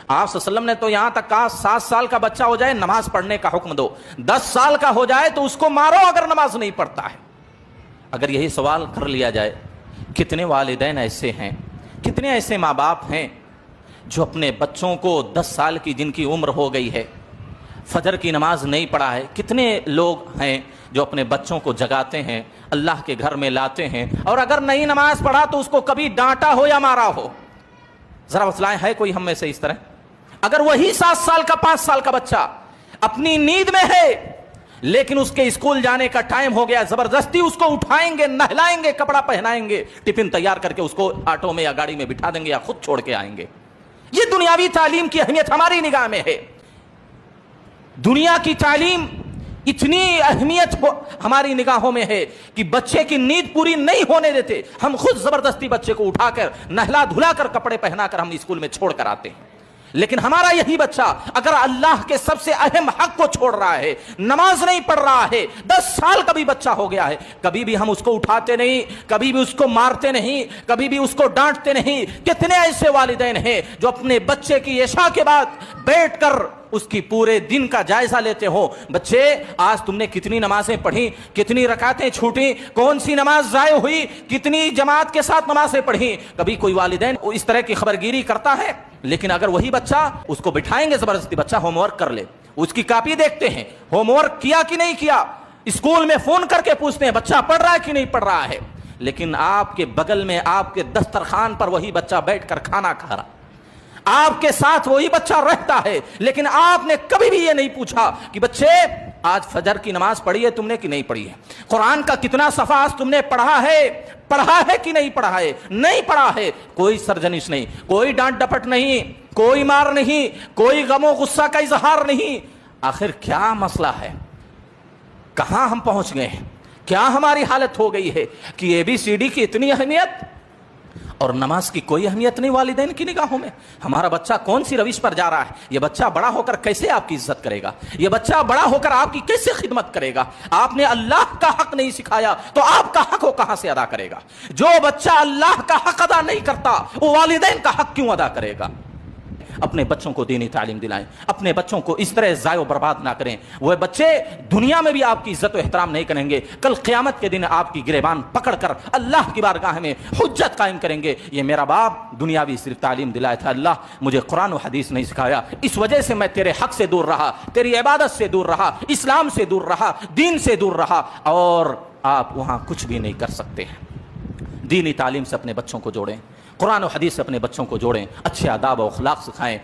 آپ صلی اللہ علیہ وسلم نے تو یہاں تک کہا 7 سال کا بچہ ہو جائے نماز پڑھنے کا حکم دو، 10 سال کا ہو جائے تو اس کو مارو اگر نماز نہیں پڑھتا ہے۔ اگر یہی سوال کر لیا جائے، کتنے والدین ایسے ہیں، کتنے ایسے ماں باپ ہیں جو اپنے بچوں کو 10 سال کی جن کی عمر ہو گئی ہے فجر کی نماز نہیں پڑھا ہے، کتنے لوگ ہیں جو اپنے بچوں کو جگاتے ہیں، اللہ کے گھر میں لاتے ہیں، اور اگر نہیں نماز پڑھا تو اس کو کبھی ڈانٹا ہو یا مارا ہو۔ ذرا بتلائیں ہے کوئی ہم میں سے اس طرح؟ اگر وہی 7 سال کا 5 سال کا بچہ اپنی نیند میں ہے لیکن اس کے اسکول جانے کا ٹائم ہو گیا، زبردستی اس کو اٹھائیں گے، نہلائیں گے، کپڑا پہنائیں گے، ٹفن تیار کر کے اس کو آٹو میں یا گاڑی میں بٹھا دیں گے یا خود چھوڑ کے آئیں گے۔ یہ دنیاوی تعلیم کی اہمیت ہماری نگاہ میں ہے۔ دنیا کی تعلیم اتنی اہمیت ہماری نگاہوں میں ہے کہ بچے کی نیند پوری نہیں ہونے دیتے، ہم خود زبردستی بچے کو اٹھا کر نہلا دھلا کر کپڑے پہنا کر ہم اسکول میں چھوڑ کر آتے ہیں۔ لیکن ہمارا یہی بچہ اگر اللہ کے سب سے اہم حق کو چھوڑ رہا ہے، نماز نہیں پڑھ رہا ہے، 10 سال کا بھی بچہ ہو گیا ہے، کبھی بھی ہم اس کو اٹھاتے نہیں، کبھی بھی اس کو مارتے نہیں، کبھی بھی اس کو ڈانٹتے نہیں۔ کتنے ایسے والدین ہیں جو اپنے بچے کی عشاء کے بعد بیٹھ کر اس کی پورے دن کا جائزہ لیتے ہو، بچے آج تم نے کتنی نمازیں پڑھی، کتنی رکعتیں چھوٹی، کون سی نماز ضائع ہوئی، کتنی جماعت کے ساتھ نمازیں پڑھی۔ کبھی کوئی والدین اس طرح کی خبرگیری کرتا ہے؟ لیکن اگر وہی بچہ، اس کو بٹھائیں گے زبردستی، بچہ ہوم ورک کر لے، اس کی کاپی دیکھتے ہیں، ہوم ورک کیا کہ نہیں کیا، اسکول میں فون کر کے پوچھتے ہیں بچہ پڑھ رہا ہے کہ نہیں پڑھ رہا ہے۔ لیکن آپ کے بغل میں، آپ کے دسترخوان پر وہی بچہ بیٹھ کر کھانا کھا رہا، آپ کے ساتھ وہی بچہ رہتا ہے، لیکن آپ نے کبھی بھی یہ نہیں پوچھا کہ بچے آج فجر کی نماز پڑھی ہے تم نے کہ نہیں پڑھی ہے، قرآن کا کتنا صفحہ آج تم نے پڑھا ہے کہ نہیں پڑھا ہے؟ نہیں پڑھا ہے، کوئی سرزنش نہیں، کوئی ڈانٹ ڈپٹ نہیں، کوئی مار نہیں، کوئی غم و غصہ کا اظہار نہیں۔ آخر کیا مسئلہ ہے؟ کہاں ہم پہنچ گئے ہیں؟ کیا ہماری حالت ہو گئی ہے کہ ABCD کی اتنی اہمیت اور نماز کی کوئی اہمیت نہیں والدین کی نگاہوں میں؟ ہمارا بچہ کون سی روش پر جا رہا ہے؟ یہ بچہ بڑا ہو کر کیسے آپ کی عزت کرے گا؟ یہ بچہ بڑا ہو کر آپ کی کیسے خدمت کرے گا؟ آپ نے اللہ کا حق نہیں سکھایا تو آپ کا حق وہ کہاں سے ادا کرے گا؟ جو بچہ اللہ کا حق ادا نہیں کرتا وہ والدین کا حق کیوں ادا کرے گا؟ اپنے بچوں کو دینی تعلیم دلائیں، اپنے بچوں کو اس طرح ضائع و برباد نہ کریں۔ وہ بچے دنیا میں بھی آپ کی عزت و احترام نہیں کریں گے، کل قیامت کے دن آپ کی گریبان پکڑ کر اللہ کی بارگاہ میں حجت قائم کریں گے، یہ میرا باپ دنیاوی صرف تعلیم دلایا تھا، اللہ مجھے قرآن و حدیث نہیں سکھایا، اس وجہ سے میں تیرے حق سے دور رہا، تیری عبادت سے دور رہا، اسلام سے دور رہا، دین سے دور رہا، اور آپ وہاں کچھ بھی نہیں کر سکتے ہیں۔ دینی تعلیم سے اپنے بچوں کو جوڑیں، قرآن و حدیث سے اپنے بچوں کو جوڑیں، اچھے آداب و اخلاق سکھائیں۔